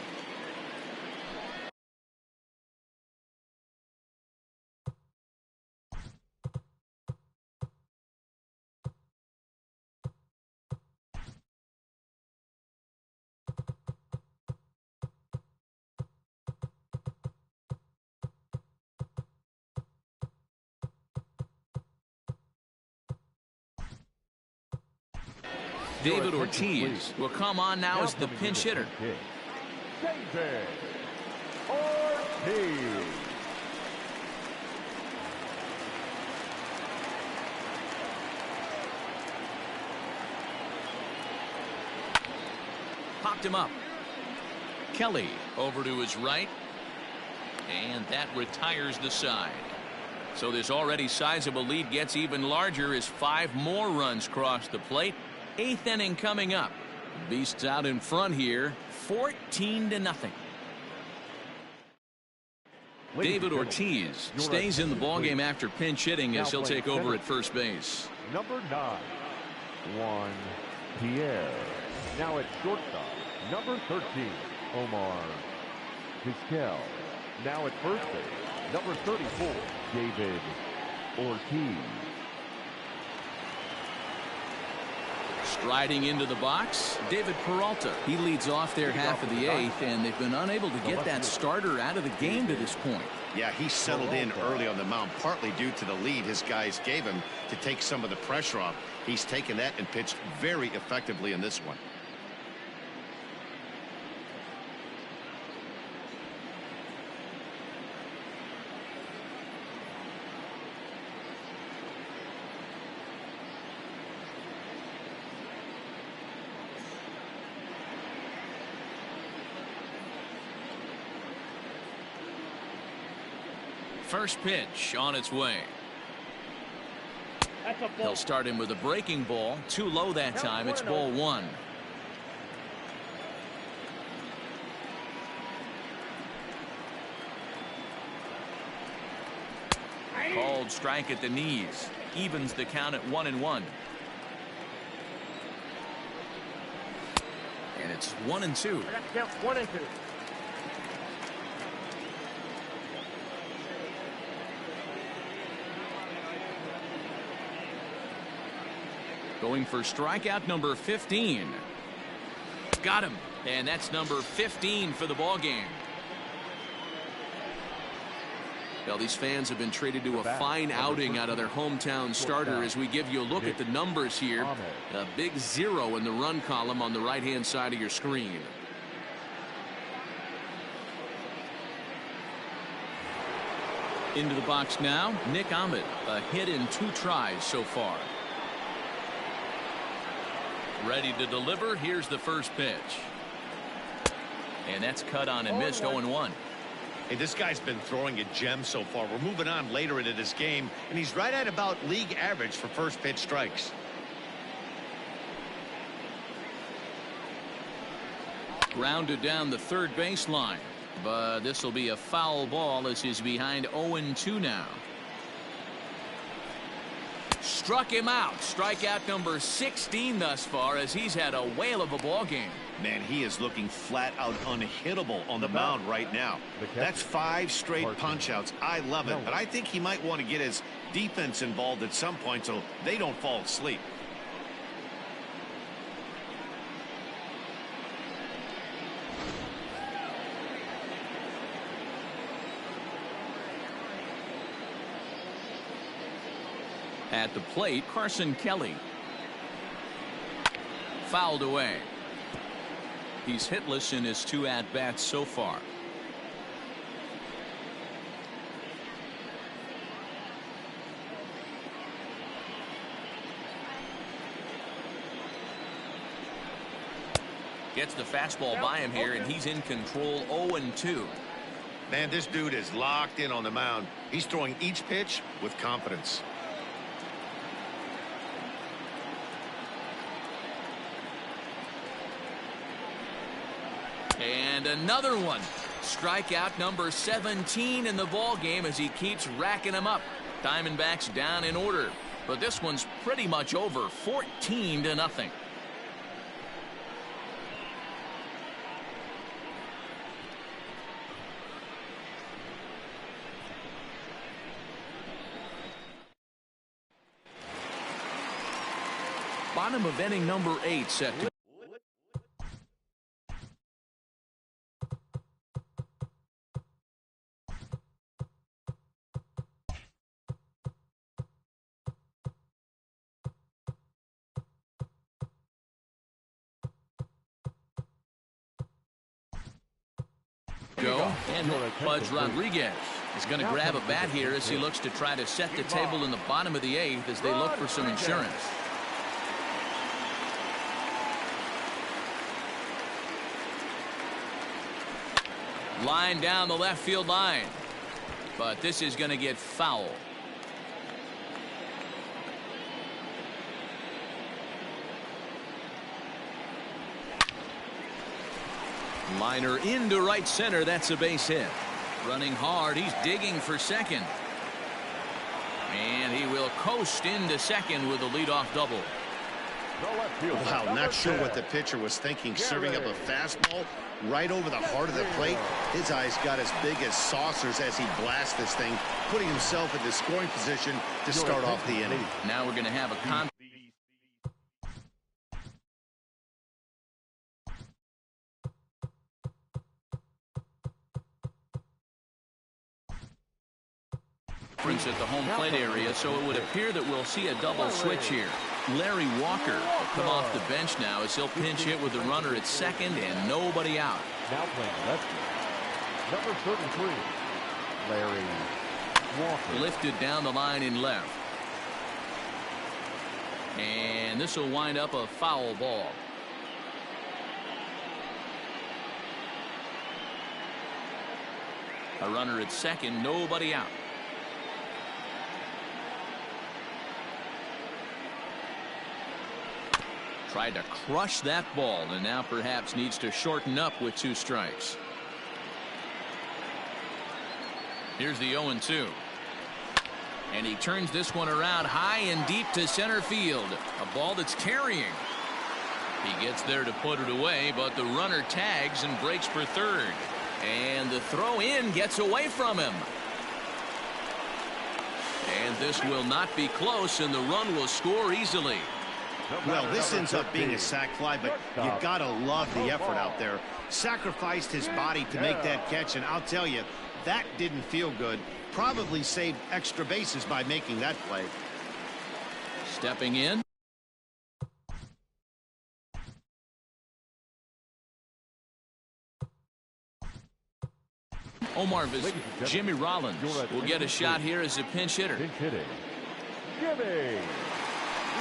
David Ortiz will come on now as the pinch hitter. David Ortiz. Popped him up. Kelly over to his right. And that retires the side. So this already sizable lead gets even larger as 5 more runs cross the plate. 8th inning coming up. Beasts out in front here, 14-0. David Ortiz stays in the ballgame after pinch hitting as he'll take over at first base. Number 9, Juan Pierre. Now at shortstop, number 13, Omar Vizquel. Now at first base, number 34, David Ortiz. Striding into the box, David Peralta. He leads off their half of the 8th, and they've been unable to get that starter out of the game to this point. Yeah, he settled in early on the mound, partly due to the lead his guys gave him to take some of the pressure off. He's taken that and pitched very effectively in this one. First pitch on its way. He'll start him with a breaking ball. Too low that time. It's ball 1. Called strike at the knees. Evens the count at 1-1. And it's 1-2. 1-2. Going for strikeout number 15. Got him. And that's number 15 for the ball game. Well, these fans have been treated to a fine outing out of their hometown starter as we give you a look at the numbers here. A big 0 in the run column on the right-hand side of your screen. Into the box now, Nick Ahmed. A hit in 2 tries so far. Ready to deliver. Here's the first pitch. And that's cut on and missed. 0-1. Hey, this guy's been throwing a gem so far. We're moving on later into this game, and he's right at about league average for first pitch strikes. Grounded down the third baseline, but this will be a foul ball as he's behind 0-2 now. Struck him out. Strikeout number 16 thus far as he's had a whale of a ball game. Man, he is looking flat out unhittable on the mound right now. That's 5 straight punch-outs. I love it, but I think he might want to get his defense involved at some point so they don't fall asleep. At the plate, Carson Kelly. Fouled away. He's hitless in his 2 at-bats so far. Gets the fastball by him here, and he's in control. 0-2. Man, this dude is locked in on the mound. He's throwing each pitch with confidence. And another one. Strikeout number 17 in the ball game as he keeps racking them up. Diamondbacks down in order, but this one's pretty much over. 14-0. Bottom of inning number 8 set to go. And Pudge Rodriguez is going to grab a bat here as he looks to try to set the table in the bottom of the 8th as they look for some insurance. Line down the left field line, but this is going to get foul. Liner into right center. That's a base hit. Running hard. He's digging for second. And he will coast into second with a leadoff double. Wow, not sure what the pitcher was thinking, serving up a fastball right over the heart of the plate. His eyes got as big as saucers as he blasts this thing, putting himself in the scoring position to start off the inning. Now we're going to have a conference at the home plate area, so it would appear that we'll see a double switch here. Larry Walker will come off the bench now as he'll pinch hit with the runner at second and nobody out. Now playing left field, number 33, Larry Walker. Lifted down the line in left. And this will wind up a foul ball. A runner at second, nobody out. Tried to crush that ball and now perhaps needs to shorten up with 2 strikes. Here's the 0-2. And he turns this one around high and deep to center field. A ball that's carrying. He gets there to put it away, but the runner tags and breaks for third. And the throw in gets away from him. And this will not be close, and the run will score easily. Well, this ends up being a sac fly, but you gotta love the effort out there. Sacrificed his body to make that catch, and I'll tell you, that didn't feel good. Probably saved extra bases by making that play. Stepping in. Omar Vizquel. Jimmy Rollins will get a shot here as a pinch hitter. Pinch hitting, Jimmy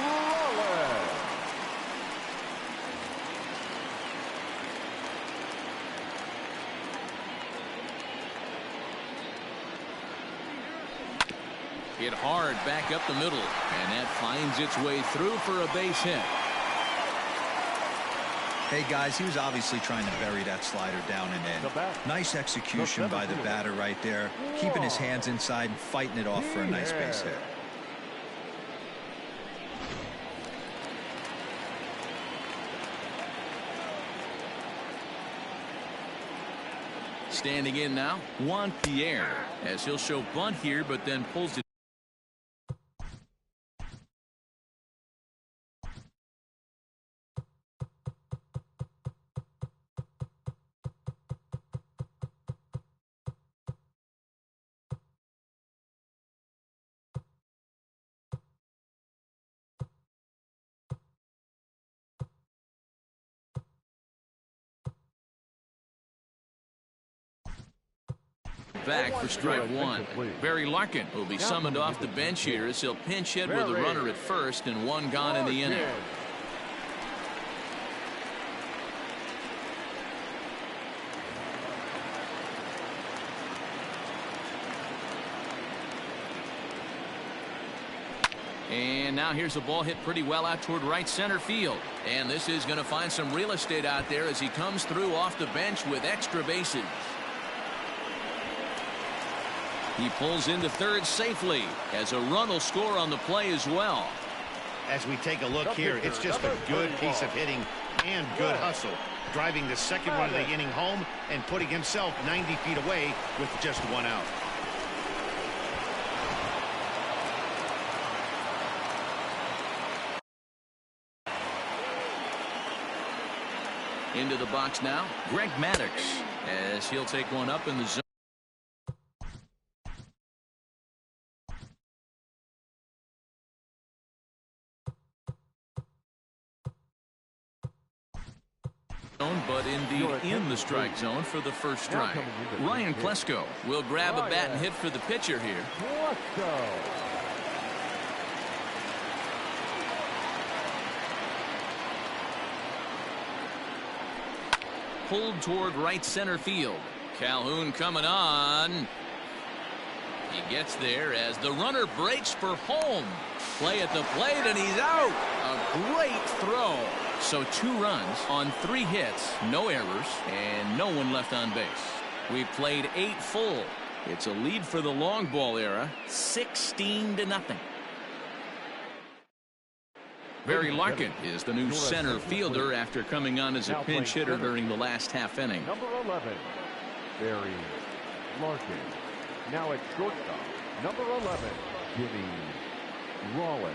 Rollins. Hit hard back up the middle, and that finds its way through for a base hit. Hey guys, he was obviously trying to bury that slider down and in. Nice execution by the batter right there, keeping his hands inside and fighting it off for a nice base hit. Standing in now, Juan Pierre, as he'll show bunt here, but then pulls it. back for strike one. Barry Larkin will be summoned off the bench here as he'll pinch hit with a runner at first and one gone in the inning. And now here's a ball hit pretty well out toward right center field. And this is going to find some real estate out there as he comes through off the bench with extra bases. He pulls into third safely as a run will score on the play as well. As we take a look here, it's just a good piece of hitting and good hustle. Driving the second run of the inning home and putting himself 90 feet away with just one out. Into the box now, Greg Maddux, as he'll take one up in the zone. But indeed in the strike zone for the first strike. Ryan Klesko will grab a bat and hit for the pitcher here. Pulled toward right center field. Calhoun coming on. He gets there as the runner breaks for home. Play at the plate and he's out. A great throw. So 2 runs on 3 hits, no errors, and no one left on base. We've played 8 full. It's a lead for the long ball era, 16-0. Barry Larkin is the new center fielder after coming on as a pinch hitter during the last half inning. Number 11, Barry Larkin. Now at shortstop, number 11, Jimmy Rollins.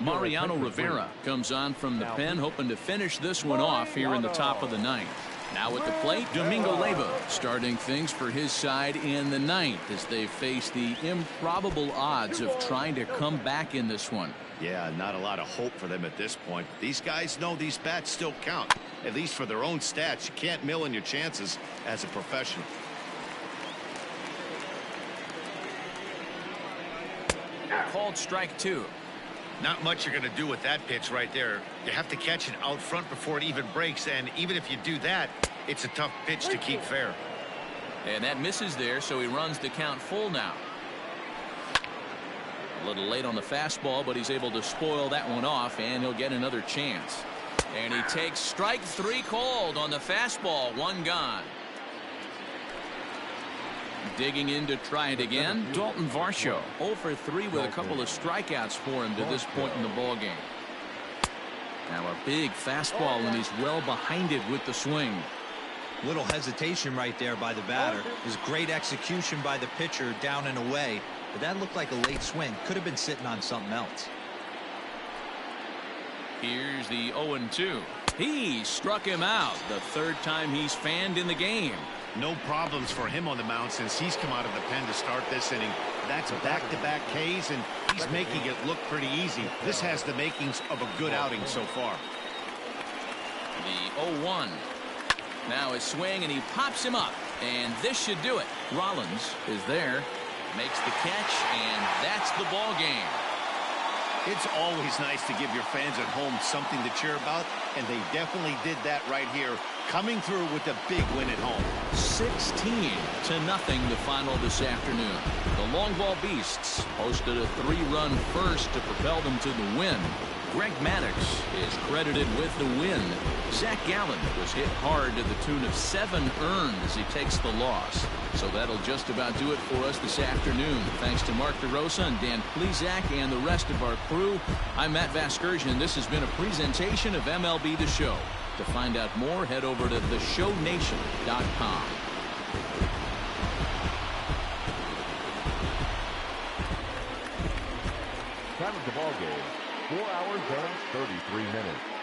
Mariano Rivera comes on from the pen, hoping to finish this one off here in the top of the 9th. Now at the plate, Domingo Leyva starting things for his side in the 9th as they face the improbable odds of trying to come back in this one. Yeah, not a lot of hope for them at this point. These guys know these bats still count, at least for their own stats. You can't mill in your chances as a professional. Called strike 2. Not much you're going to do with that pitch right there. You have to catch it out front before it even breaks, and even if you do that, it's a tough pitch to keep fair. And that misses there, so he runs the count full now. A little late on the fastball, but he's able to spoil that one off, and he'll get another chance. And he takes strike 3 called on the fastball. 1 gone. Digging in to try it again, Dalton Varsho 0 for 3 with a couple of strikeouts for him to this point in the ball game. Now a big fastball, and he's well behind it with the swing. Little hesitation right there by the batter. Is great execution by the pitcher down and away, but that looked like a late swing. Could have been sitting on something else. Here's the 0-2. He struck him out the 3rd time he's fanned in the game. No problems for him on the mound since he's come out of the pen to start this inning. That's back-to-back Ks, and he's making it look pretty easy. This has the makings of a good outing so far. The 0-1. Now his swing, and he pops him up, and this should do it. Rollins is there, makes the catch, and that's the ball game. It's always nice to give your fans at home something to cheer about, and they definitely did that right here, coming through with a big win at home. 16-0 the final this afternoon. The Long Ball Beasts posted a 3-run first to propel them to the win. Greg Maddux is credited with the win. Zach Gallen was hit hard to the tune of 7 earned as he takes the loss. So that'll just about do it for us this afternoon. Thanks to Mark DeRosa and Dan Plesac and the rest of our crew. I'm Matt Vasgersian. This has been a presentation of MLB The Show. To find out more, head over to theshownation.com. Time of the ball game, 4 hours and 33 minutes.